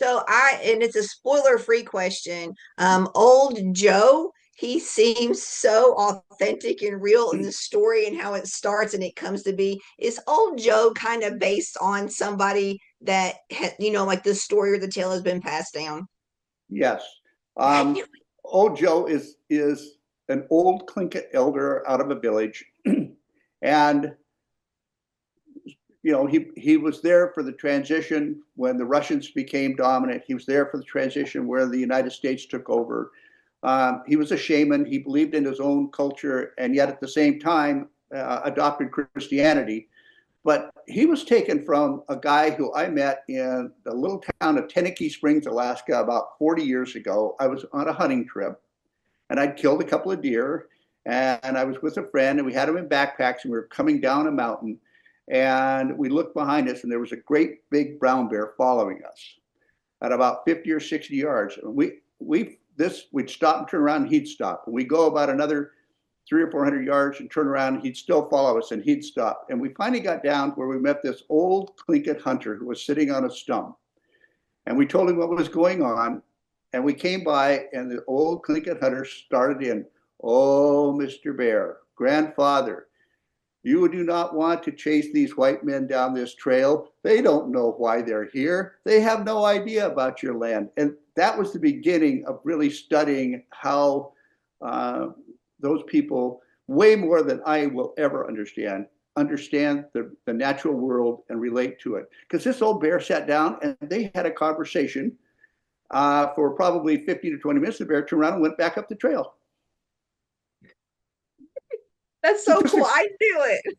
And it's a spoiler-free question. Old Joe, he seems so authentic and real in the story and how it starts and it comes to be. Is Old Joe kind of based on somebody that, like the story or the tale has been passed down? Yes. I knew Old Joe is an old Tlingit elder out of a village, and he was there for the transition when the Russians became dominant. He was there for the transition where the United States took over. He was a shaman. He believed in his own culture, and yet at the same time adopted Christianity. But he was taken from a guy who I met in the little town of Tenakee Springs, Alaska, about 40 years ago. I was on a hunting trip, and I'd killed a couple of deer, and I was with a friend, and we had them in backpacks, and we were coming down a mountain, and we looked behind us, and there was a great big brown bear following us at about 50 or 60 yards. And we'd stop and turn around, and he'd stop. And we go about another 300 or 400 yards and turn around, and he'd still follow us, and he'd stop. And we finally got down where we met this old Tlingit hunter who was sitting on a stump. And we told him what was going on. And we came by, and the old Tlingit hunter started in, "Oh, Mr. Bear, grandfather, you do not want to chase these white men down this trail. They don't know why they're here. They have no idea about your land." And that was the beginning of really studying how those people, way more than I will ever understand the natural world and relate to it. Because this old bear sat down and they had a conversation for probably 15 to 20 minutes. The bear turned around and went back up the trail. that's so Just cool. I knew it.